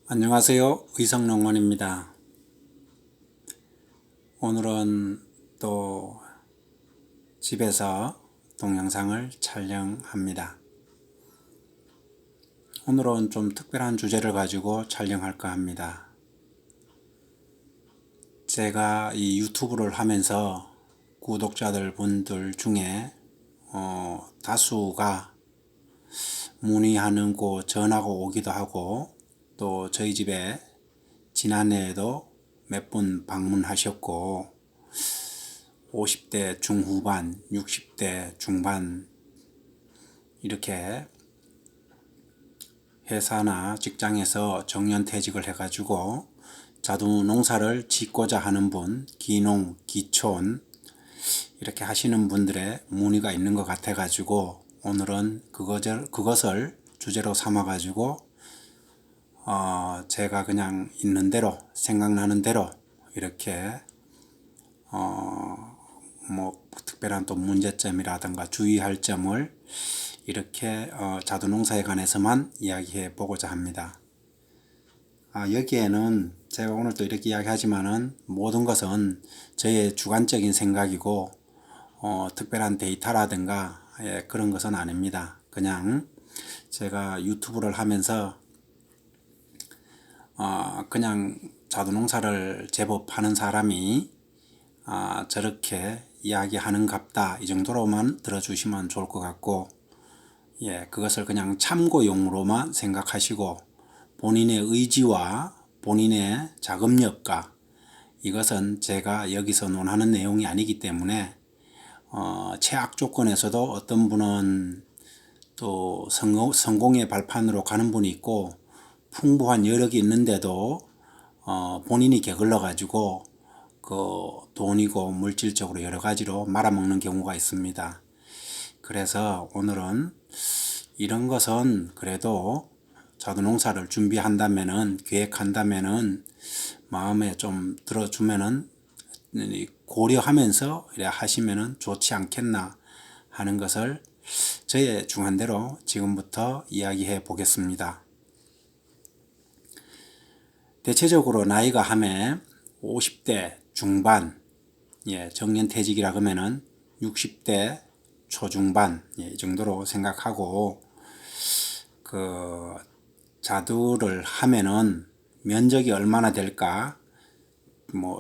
안녕하세요. 의성농원입니다. 오늘은 또 집에서 동영상을 촬영합니다. 오늘은 좀 특별한 주제를 가지고 촬영할까 합니다. 제가 이 유튜브를 하면서 구독자들 분들 중에 다수가 문의하는 곳 전화가 오기도 하고, 또 저희 집에 지난해에도 몇 분 방문하셨고, 50대 중후반, 60대 중반, 이렇게 회사나 직장에서 정년퇴직을 해가지고 자두 농사를 짓고자 하는 분, 기농, 기촌 이렇게 하시는 분들의 문의가 있는 것 같아가지고 오늘은 그것을 주제로 삼아가지고 제가 그냥 있는 대로, 생각나는 대로 이렇게 특별한 또 문제점이라든가 주의할 점을 이렇게 자두농사에 관해서만 이야기해 보고자 합니다. 여기에는 제가 오늘 또 이렇게 이야기하지만은 모든 것은 저의 주관적인 생각이고 특별한 데이터라든가 그런 것은 아닙니다. 그냥 제가 유튜브를 하면서 그냥 자두농사를 제법 하는 사람이 저렇게 이야기하는갑다, 이 정도로만 들어주시면 좋을 것 같고, 그것을 그냥 참고용으로만 생각하시고 본인의 의지와 본인의 작업력과, 이것은 제가 여기서 논하는 내용이 아니기 때문에 최악 조건에서도 어떤 분은 또 성공의 발판으로 가는 분이 있고, 풍부한 여력이 있는데도 본인이 게을러 가지고 그 돈이고 물질적으로 여러 가지로 말아먹는 경우가 있습니다. 그래서 오늘은 이런 것은 그래도 자두농사를 준비한다면은, 계획한다면은 마음에 좀 들어주면은 고려하면서 이래 하시면은 좋지 않겠나 하는 것을 저의 중한대로 지금부터 이야기해 보겠습니다. 대체적으로 나이가 하면 50대 중반, 정년퇴직이라 그러면은 60대 초중반, 이 정도로 생각하고, 자두를 하면은 면적이 얼마나 될까?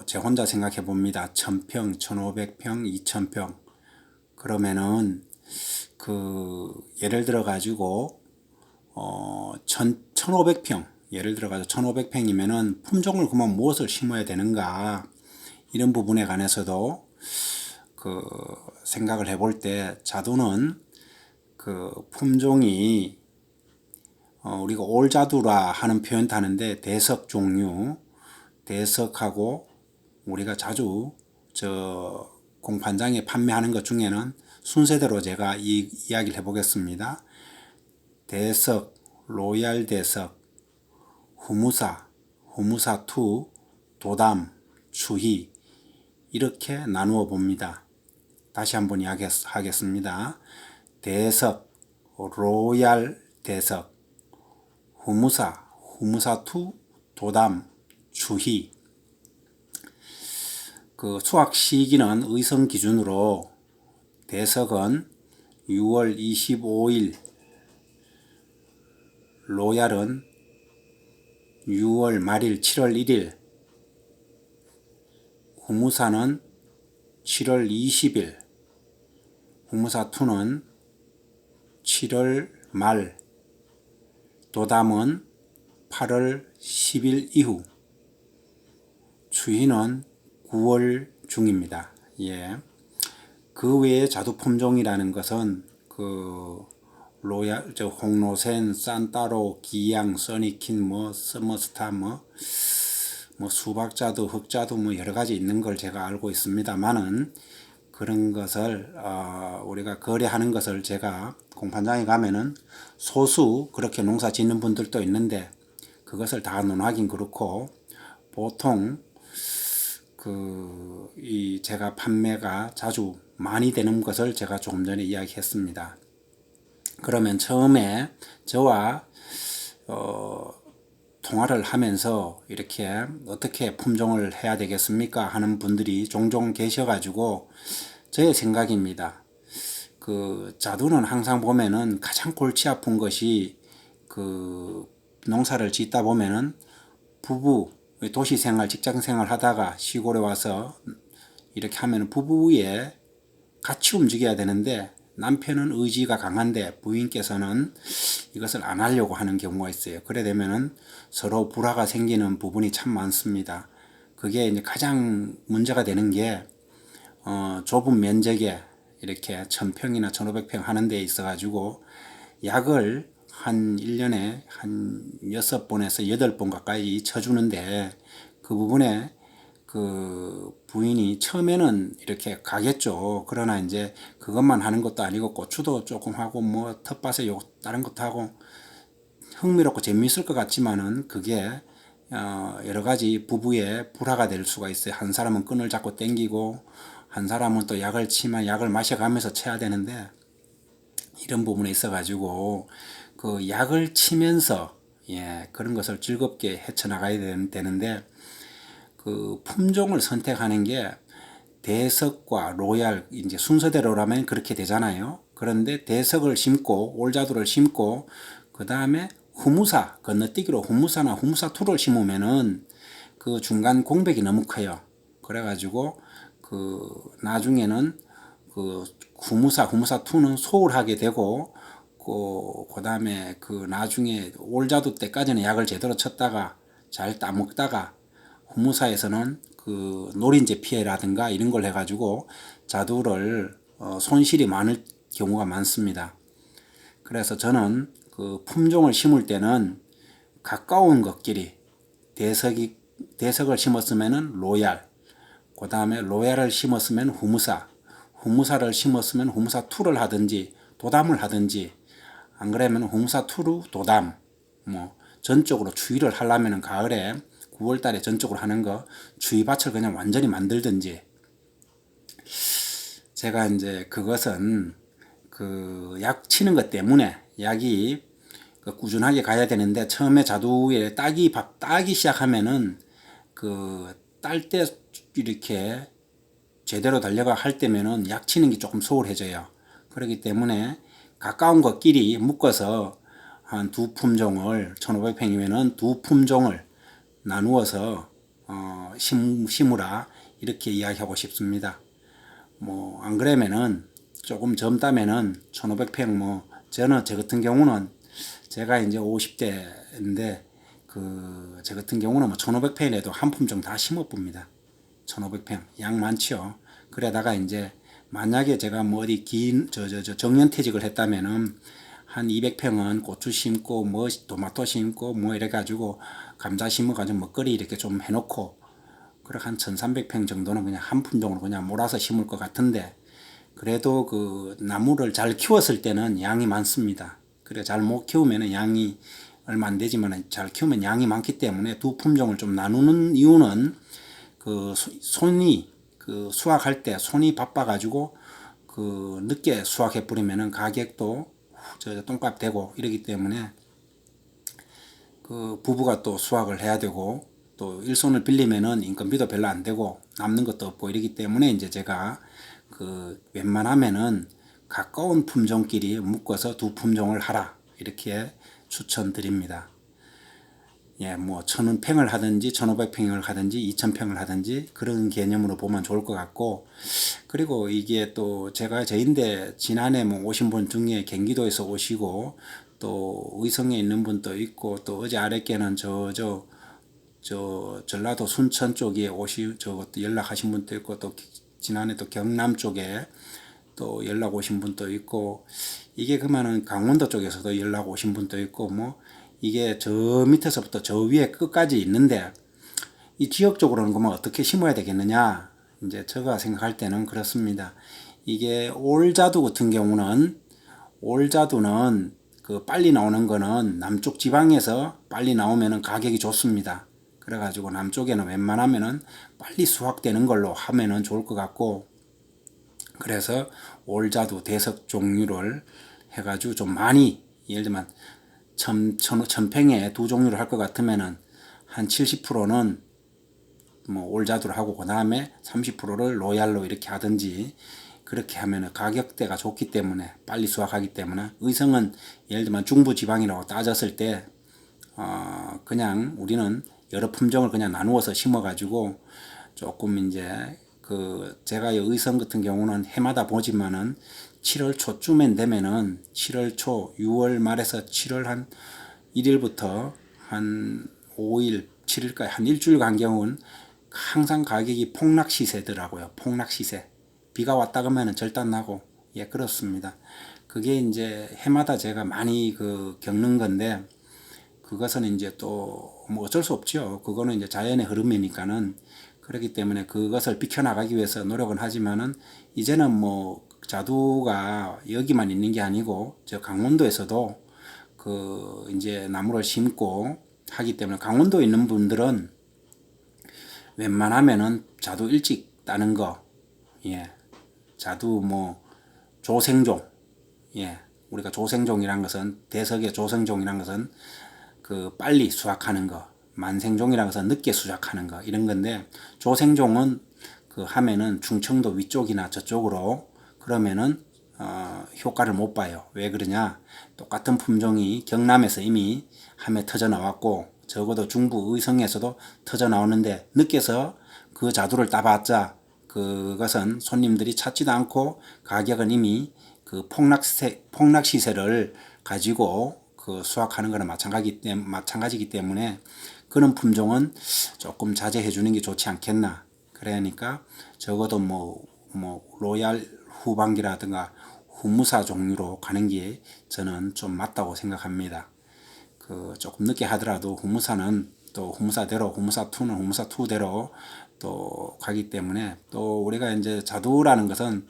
제 혼자 생각해 봅니다. 1000평, 1500평, 2000평. 그러면은 예를 들어 가지고 1500평, 예를 들어 가지고 1500평이면은 품종을 그만 무엇을 심어야 되는가, 이런 부분에 관해서도 생각을 해볼 때, 자두는 품종이 우리가 올자두라 하는 표현도 하는데, 대석 종류, 대석하고 우리가 자주 공판장에 판매하는 것 중에는 순서대로 제가 이야기를 해보겠습니다. 대석, 로얄 대석, 후무사, 후무사2, 도담, 추희, 이렇게 나누어 봅니다. 다시 한번 이야기하겠습니다. 대석, 로얄 대석, 후무사, 후무사2, 도담, 추희. 수확 시기는 의성 기준으로 대석은 6월 25일, 로얄은 6월 말일 7월 1일, 후무사는 7월 20일, 후무사2는 7월 말, 도담은 8월 10일 이후, 추희는 9월 중입니다. 그 외에 자두 품종이라는 것은 로얄, 홍로센, 산따로, 기양, 써니킨, 서머스타, 수박자두, 흑자두 여러 가지 있는 걸 제가 알고 있습니다만은, 그런 것을 우리가 거래하는 것을 제가 공판장에 가면은 소수 그렇게 농사 짓는 분들도 있는데, 그것을 다 논하긴 그렇고, 보통 제가 판매가 자주 많이 되는 것을 제가 조금 전에 이야기했습니다. 그러면 처음에 저와 통화를 하면서 이렇게 어떻게 품종을 해야 되겠습니까 하는 분들이 종종 계셔가지고 저의 생각입니다. 그 자두는 항상 보면은 가장 골치 아픈 것이 그 농사를 짓다 보면은 부부 도시 생활 직장 생활 하다가 시골에 와서 이렇게 하면 부부에 같이 움직여야 되는데 남편은 의지가 강한데 부인께서는 이것을 안 하려고 하는 경우가 있어요. 그래 되면은 서로 불화가 생기는 부분이 참 많습니다. 그게 이제 가장 문제가 되는 게 좁은 면적에 이렇게 1000평이나 1500평 하는 데 있어 가지고 약을 한 1년에 한 6번에서 8번 가까이 쳐주는데 그 부분에 그 부인이 처음에는 이렇게 가겠죠. 그러나 이제 그것만 하는 것도 아니고 고추도 조금 하고 뭐 텃밭에 요 다른 것도 하고 흥미롭고 재미있을 것 같지만은 그게 여러 가지 부부의 불화가 될 수가 있어요. 한 사람은 끈을 잡고 당기고 한 사람은 또 약을 치면 약을 마셔가면서 쳐야 되는데 이런 부분에 있어 가지고 그 약을 치면서 그런 것을 즐겁게 헤쳐나가야 되는데 그 품종을 선택하는 게 대석과 로얄 이제 순서대로라면 그렇게 되잖아요. 그런데 대석을 심고 올자두를 심고 그 다음에 후무사 건너뛰기로 후무사나 후무사2를 심으면은 그 중간 공백이 너무 커요. 그래가지고 그 나중에는 그 후무사2는 소홀하게 되고 그 다음에 그 나중에 올자두 때까지는 약을 제대로 쳤다가 잘 따먹다가 후무사에서는 그 노린재 피해라든가 이런 걸 해가지고 자두를 손실이 많을 경우가 많습니다. 그래서 저는 그 품종을 심을 때는 가까운 것끼리 대석을 심었으면 로얄, 그 다음에 로얄을 심었으면 후무사, 후무사를 심었으면 후무사2를 하든지 도담을 하든지 안 그러면 후무사2로 도담 뭐 전적으로 추위를 하려면 가을에 9월달에 전적으로 하는 거 추위밭을 그냥 완전히 만들든지 제가 이제 그것은 그 약 치는 것 때문에 약이 그 꾸준하게 가야 되는데 처음에 자두에 따기 시작하면은 그 딸 때 이렇게 제대로 달려가 할 때면은 약 치는 게 조금 소홀해져요. 그렇기 때문에 가까운 것끼리 묶어서 한 두 품종을 1500평이면은 두 품종을 나누어서 심으라 이렇게 이야기하고 싶습니다. 뭐 안 그러면은 조금 젊다면은 1500평 뭐 저는 저 같은 경우는 제가 이제 50대인데 그 저 같은 경우는 뭐 1500평에도 한 품종 다 심어 봅니다. 1500평 양 많죠. 그러다가 이제 만약에 제가 뭐 어디 정년퇴직을 했다면은 한 200평은 고추 심고 뭐 토마토 심고 뭐 이래 가지고 감자 심어 가지고 먹거리 이렇게 좀 해놓고 그렇게 한 1300평 정도는 그냥 한 품종으로 그냥 몰아서 심을 것 같은데 그래도 그 나무를 잘 키웠을 때는 양이 많습니다. 그래 잘 못 키우면 양이 얼마 안 되지만 잘 키우면 양이 많기 때문에 두 품종을 좀 나누는 이유는 그 손이 그 수확할 때 손이 바빠 가지고 그 늦게 수확해 버리면은 가격도 똥값 되고 이러기 때문에 그 부부가 또 수확을 해야 되고 또 일손을 빌리면은 인건비도 별로 안 되고 남는 것도 없고 이러기 때문에 이제 제가 그 웬만하면은 가까운 품종끼리 묶어서 두 품종을 하라 이렇게 추천드립니다. 뭐 1000평을 하든지 1500평을 하든지 2000평을 하든지 그런 개념으로 보면 좋을 것 같고 그리고 이게 또 제가 저인데 지난해 뭐 오신 분 중에 경기도에서 오시고 또 의성에 있는 분도 있고 또 어제 아랫께는 전라도 순천 쪽에 저것도 연락하신 분도 있고 또 지난해 또 경남 쪽에 또 연락 오신 분도 있고 이게 그러면은 강원도 쪽에서도 연락 오신 분도 있고 뭐 이게 저 밑에서부터 저 위에 끝까지 있는데 이 지역적으로는 그러면 어떻게 심어야 되겠느냐 이제 제가 생각할 때는 그렇습니다. 이게 올자두 같은 경우는 올자두는 그 빨리 나오는 거는 남쪽 지방에서 빨리 나오면은 가격이 좋습니다. 그래가지고 남쪽에는 웬만하면은 빨리 수확되는 걸로 하면은 좋을 것 같고 그래서 올자두 대석 종류를 해가지고 좀 많이 예를 들면 1000평에 두 종류를 할 것 같으면은 한 70%는 뭐 올자두를 하고 그 다음에 30%를 로얄로 이렇게 하든지 그렇게 하면 가격대가 좋기 때문에 빨리 수확하기 때문에 의성은 예를 들면 중부지방이라고 따졌을 때 그냥 우리는 여러 품종을 그냥 나누어서 심어 가지고 조금 이제 제가 의성 같은 경우는 해마다 보지만은 7월 초쯤엔 되면은 7월 초 6월 말에서 7월 한 1일부터 한 5일 7일까지 한 일주일 간격은 항상 가격이 폭락 시세더라고요. 폭락 시세. 비가 왔다 그러면은 절단 나고 예 그렇습니다. 그게 이제 해마다 제가 많이 겪는 건데 그것은 이제 또 뭐 어쩔 수 없죠. 그거는 이제 자연의 흐름이니까는 그렇기 때문에 그것을 비켜나가기 위해서 노력은 하지만은 이제는 뭐 자두가 여기만 있는 게 아니고 저 강원도에서도 이제 나무를 심고 하기 때문에 강원도에 있는 분들은 웬만하면은 자두 일찍 따는 거, 예, 자두 뭐 조생종, 예, 우리가 조생종이란 것은 대석의 조생종이란 것은 빨리 수확하는 거, 만생종이라는 것은 늦게 수확하는 거 이런 건데 조생종은 하면은 충청도 위쪽이나 저쪽으로 그러면은 효과를 못 봐요. 왜 그러냐? 똑같은 품종이 경남에서 이미 함에 터져 나왔고 적어도 중부 의성에서도 터져 나오는데 늦게서 그 자두를 따봤자 그것은 손님들이 찾지도 않고 가격은 이미 폭락 시세를 가지고 수확하는 거나 마찬가지이기 때문에 그런 품종은 조금 자제해 주는 게 좋지 않겠나. 그러니까 적어도 뭐 로얄 후방기라든가 후무사 종류로 가는 게 저는 좀 맞다고 생각합니다. 조금 늦게 하더라도 후무사는 또 후무사대로 후무사2는 후무사2대로 또 가기 때문에 또 우리가 이제 자두라는 것은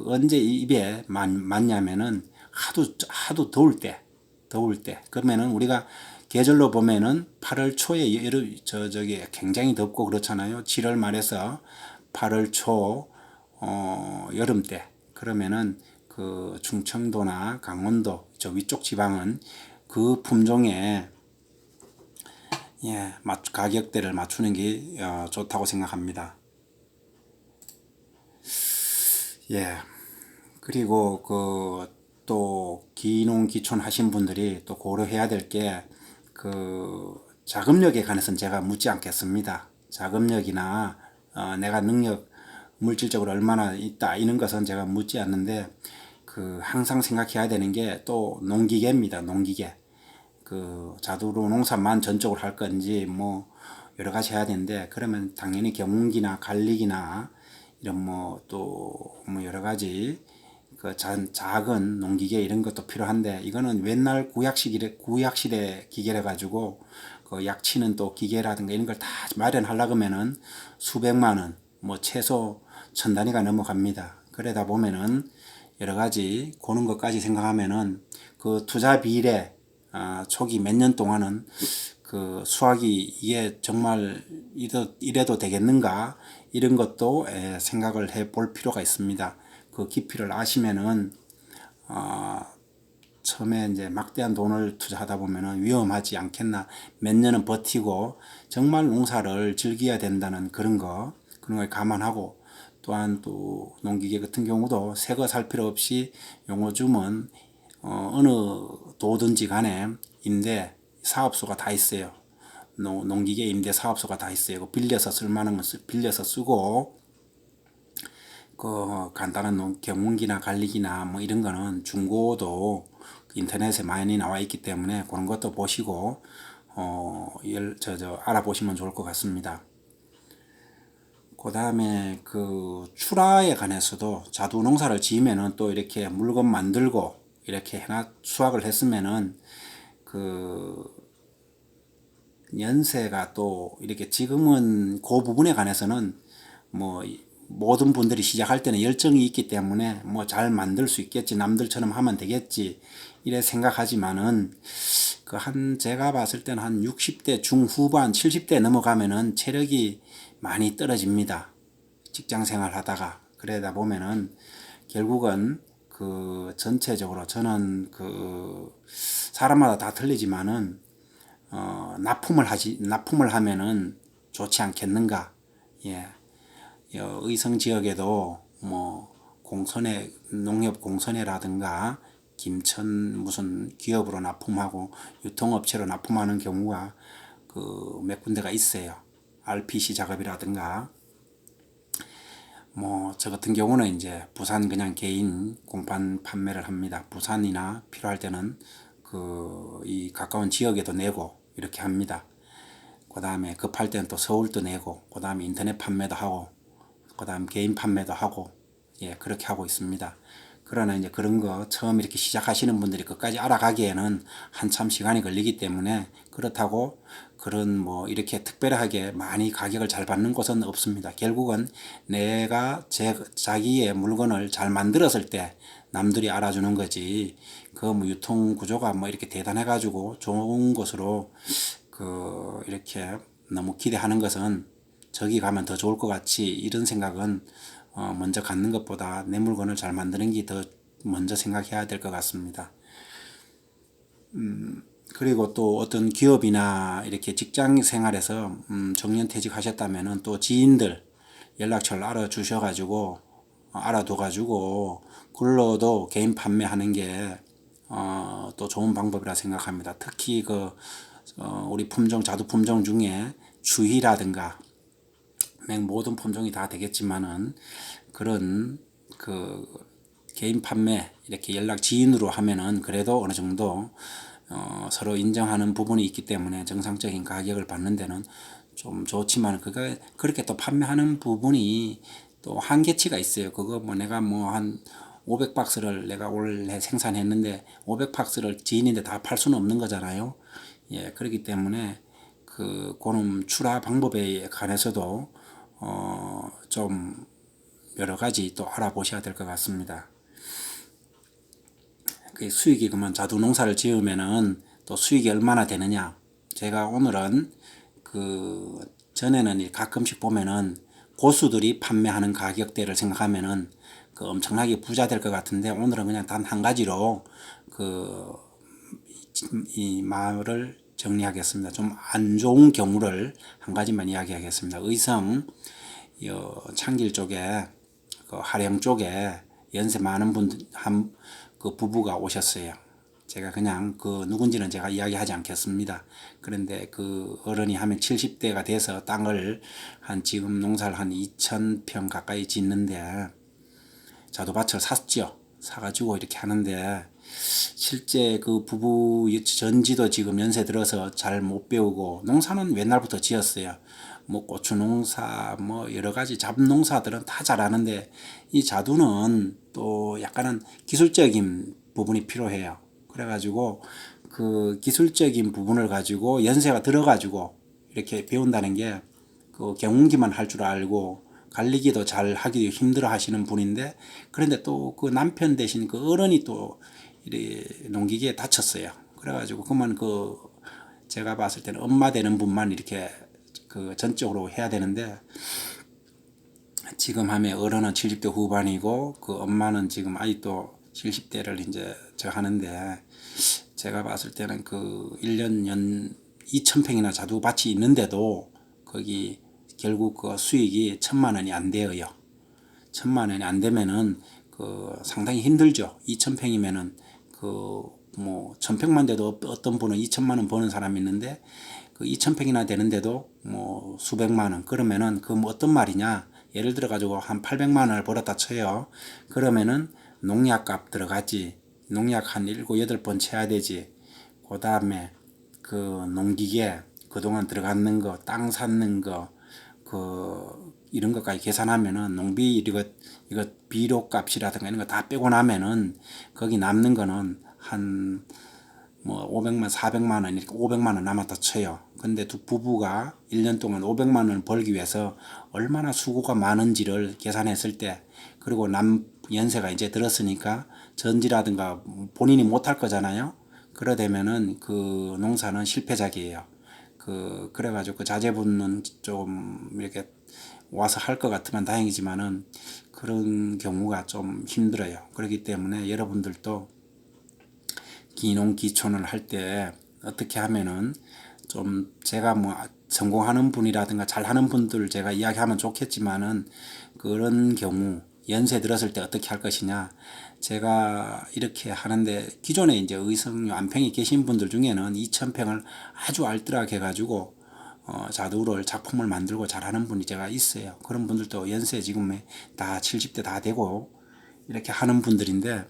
언제 입에 맞냐면은 하도 더울 때 그러면은 우리가 계절로 보면은 8월 초에 저기 굉장히 덥고 그렇잖아요. 7월 말에서 8월 초 여름 때 그러면은 충청도나 강원도 저 위쪽 지방은 그 품종에 예, 가격대를 맞추는 게 좋다고 생각합니다. 예. 그리고 또 기농 기촌 하신 분들이 또 고려해야 될 게 자금력에 관해서는 제가 묻지 않겠습니다. 자금력이나 내가 능력 물질적으로 얼마나 있다 이런 것은 제가 묻지 않는데 항상 생각해야 되는 게 또 농기계입니다. 농기계. 자두로 농사만 전적으로 할 건지 뭐 여러 가지 해야 되는데 그러면 당연히 경운기나 갈릭이나 이런 또 여러 가지 작은 농기계 이런 것도 필요한데 이거는 옛날 구약시대 기계라 가지고 약치는 또 기계라든가 이런 걸 다 마련하려고 하면은 수백만 원, 뭐 최소 천 단위가 넘어갑니다. 그러다 보면은 여러 가지 고는 것까지 생각하면은 투자 비례 초기 몇 년 동안은 수학이 이게 정말 이래도 되겠는가 이런 것도 생각을 해볼 필요가 있습니다. 깊이를 아시면은 처음에 이제 막대한 돈을 투자하다 보면은 위험하지 않겠나. 몇 년은 버티고 정말 농사를 즐겨야 된다는 그런 걸 감안하고 또한 또 농기계 같은 경우도 새 거 살 필요 없이 요즘은 어느 도든지 간에 임대 사업소가 다 있어요. 농기계 임대 사업소가 다 있어요. 빌려서 쓸 만한 것을 빌려서 쓰고 간단한 경운기나 갈릭이나 뭐 이런 거는 중고도 인터넷에 많이 나와 있기 때문에 그런 것도 보시고 알아보시면 좋을 것 같습니다. 그 다음에 출하에 관해서도 자두 농사를 지으면은 또 이렇게 물건 만들고 이렇게 수확을 했으면은 연세가 또 이렇게 지금은 그 부분에 관해서는 모든 분들이 시작할 때는 열정이 있기 때문에 잘 만들 수 있겠지, 남들처럼 하면 되겠지 이래 생각하지만은 제가 봤을 때는 한 60대 중후반 70대 넘어가면은 체력이 많이 떨어집니다. 직장 생활 하다가 그러다 보면은 결국은 전체적으로 저는 사람마다 다 틀리지만은 납품을 하면은 좋지 않겠는가. 예. 의성 지역에도 뭐 농협 공선회라든가 김천 무슨 기업으로 납품하고 유통업체로 납품하는 경우가 그 몇 군데가 있어요. RPC 작업이라든가 뭐 저 같은 경우는 이제 부산 그냥 개인 공판 판매를 합니다. 부산이나 필요할 때는 그 이 가까운 지역에도 내고 이렇게 합니다. 그 다음에 급할 때는 또 서울도 내고, 그 다음에 인터넷 판매도 하고, 그 다음 개인 판매도 하고, 예, 그렇게 하고 있습니다. 그러나 이제 그런 거 처음 이렇게 시작하시는 분들이 끝까지 알아가기에는 한참 시간이 걸리기 때문에, 그렇다고 그런 뭐 이렇게 특별하게 많이 가격을 잘 받는 곳은 없습니다. 결국은 내가 자기의 물건을 잘 만들었을 때 남들이 알아주는 거지, 그 뭐 유통 구조가 뭐 이렇게 대단해 가지고 좋은 것으로 이렇게 너무 기대하는 것은 저기 가면 더 좋을 것 같이, 이런 생각은 먼저 갖는 것보다 내 물건을 잘 만드는 게 더 먼저 생각해야 될 것 같습니다. 그리고 또 어떤 기업이나 이렇게 직장 생활에서 정년퇴직 하셨다면은 또 지인들 연락처를 알아둬가지고 글로도 개인 판매하는 게 또 좋은 방법이라 생각합니다. 특히 우리 자두 품종 중에 주희라든가 모든 품종이 다 되겠지만은 그런 개인 판매 이렇게 지인으로 하면은 그래도 어느 정도 서로 인정하는 부분이 있기 때문에 정상적인 가격을 받는 데는 좀 좋지만, 그렇게 또 판매하는 부분이 또 한계치가 있어요. 그거 뭐 내가 뭐 한 500박스를 내가 올해 생산했는데 500박스를 지인인데 다 팔 수는 없는 거잖아요. 예, 그렇기 때문에 그런 출하 방법에 관해서도 좀 여러 가지 또 알아보셔야 될 것 같습니다. 그 수익이 그러면 자두 농사를 지으면은 또 수익이 얼마나 되느냐. 제가 오늘은 전에는 가끔씩 보면은 고수들이 판매하는 가격대를 생각하면은 엄청나게 부자 될 것 같은데, 오늘은 그냥 단 한 가지로 이 말을 정리하겠습니다. 좀 안 좋은 경우를 한 가지만 이야기하겠습니다. 의성 창길 쪽에 하령 쪽에 연세 많은 그 부부가 오셨어요. 제가 그냥 누군지는 제가 이야기하지 않겠습니다. 그런데 그 어른이 하면 70대가 돼서 땅을 지금 농사를 한 2,000평 가까이 짓는데 자두밭을 샀죠. 사가지고 이렇게 하는데, 실제 그 부부 전지도 지금 연세 들어서 잘 못 배우고, 농사는 옛날부터 지었어요. 뭐 고추 농사, 뭐 여러 가지 잡농사들은 다 잘하는데, 이 자두는 또 약간은 기술적인 부분이 필요해요. 그래가지고 그 기술적인 부분을 가지고 연세가 들어가지고 이렇게 배운다는 게 경운기만 할 줄 알고 관리기도 잘 하기 힘들어 하시는 분인데, 그런데 또 그 남편 대신 그 어른이 또 농기계에 다쳤어요. 그래가지고 그만 제가 봤을 때는 엄마 되는 분만 이렇게 전적으로 해야 되는데, 지금 하면 어른은 70대 후반이고 그 엄마는 지금 아직도 70대를 이제 하는데, 제가 봤을 때는 1년 2,000평이나 자두밭이 있는데도 거기 결국 수익이 1,000만 원이 안 돼요. 1,000만 원이 안 되면은 상당히 힘들죠. 2,000평이면은 뭐 1,000평만 돼도 어떤 분은 2,000만 원 버는 사람이 있는데, 2,000평이나 되는데도 뭐 수백만 원, 그러면은 뭐 어떤 말이냐, 예를 들어 가지고 한 800만 원을 벌었다 쳐요. 그러면은 농약값 들어가지, 농약 한 7, 8번 쳐야 되지, 그 다음에 농기계 그동안 들어갔는 거, 땅 샀는 거, 이런 것까지 계산하면은 농비 이거 비료 값이라든가 이런 거 다 빼고 나면은 거기 남는 거는 한 뭐 500만, 400만 원, 이렇게 500만 원 남았다 쳐요. 근데 두 부부가 1년 동안 500만 원을 벌기 위해서 얼마나 수고가 많은지를 계산했을 때, 그리고 연세가 이제 들었으니까 전지라든가 본인이 못할 거잖아요. 그러되면은 농사는 실패작이에요. 그래가지고 자제분은 좀 이렇게 와서 할 것 같으면 다행이지만은 그런 경우가 좀 힘들어요. 그렇기 때문에 여러분들도 기농 기촌을 할 때 어떻게 하면은 좀 제가 뭐 성공하는 분이라든가 잘하는 분들 제가 이야기하면 좋겠지만은 그런 경우 연세 들었을 때 어떻게 할 것이냐. 제가 이렇게 하는데 기존에 이제 의성 안평에 계신 분들 중에는 2,000평을 아주 알뜰하게 해가지고 자두를 작품을 만들고 잘하는 분이 제가 있어요. 그런 분들도 연세 지금에 다 70대 다 되고 이렇게 하는 분들인데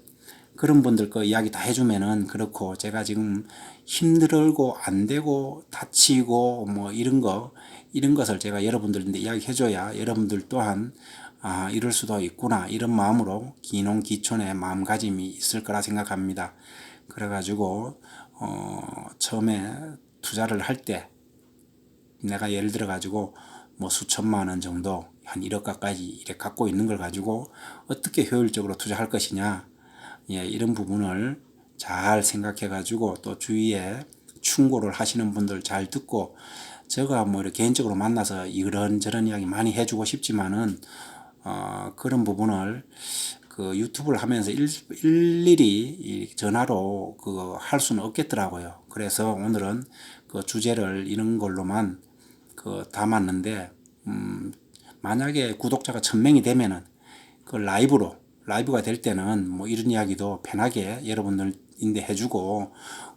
그런 분들 거 이야기 다 해주면은 그렇고 제가 지금 힘들고 안 되고 다치고 뭐 이런 것을 제가 여러분들한테 이야기 해줘야 여러분들 또한 아 이럴 수도 있구나 이런 마음으로 기농기촌의 마음가짐이 있을 거라 생각합니다. 그래가지고 처음에 투자를 할 때 내가 예를 들어 가지고 뭐 수천만 원 정도 한 1억 가까이 이렇게 갖고 있는 걸 가지고 어떻게 효율적으로 투자할 것이냐. 예, 이런 부분을 잘 생각해 가지고 또 주위에 충고를 하시는 분들 잘 듣고 제가 뭐 이렇게 개인적으로 만나서 이런저런 이야기 많이 해주고 싶지만은 그런 부분을 그 유튜브를 하면서 일일이 전화로 그거 할 수는 없겠더라고요. 그래서 오늘은 그 주제를 이런 걸로만 그 담았는데 만약에 구독자가 1,000명이 되면은 그 라이브가 될 때는 뭐 이런 이야기도 편하게 여러분들인데 해주고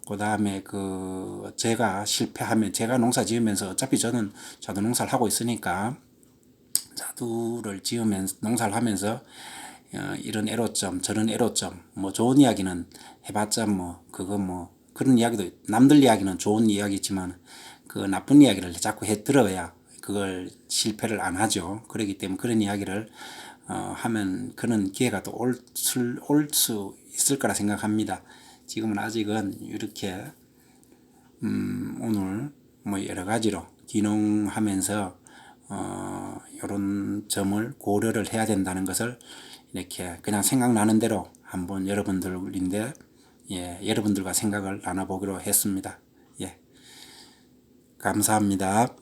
그 다음에 그 제가 실패하면 제가 농사 지으면서 어차피 저는 자두 농사를 하고 있으니까 자두를 지으면서 농사를 하면서 이런 애로점 저런 애로점 뭐 좋은 이야기는 해봤자 뭐 그거 뭐 그런 이야기도 남들 이야기는 좋은 이야기지만 그 나쁜 이야기를 자꾸 해 들어야 그걸 실패를 안 하죠. 그렇기 때문에 그런 이야기를 하면 그런 기회가 또 올 수 있을 거라 생각합니다. 지금은 아직은 이렇게 오늘 뭐 여러 가지로 귀농하면서 이런 점을 고려를 해야 된다는 것을 이렇게 그냥 생각나는 대로 한번 여러분들인데 예, 여러분들과 생각을 나눠보기로 했습니다. 예, 감사합니다.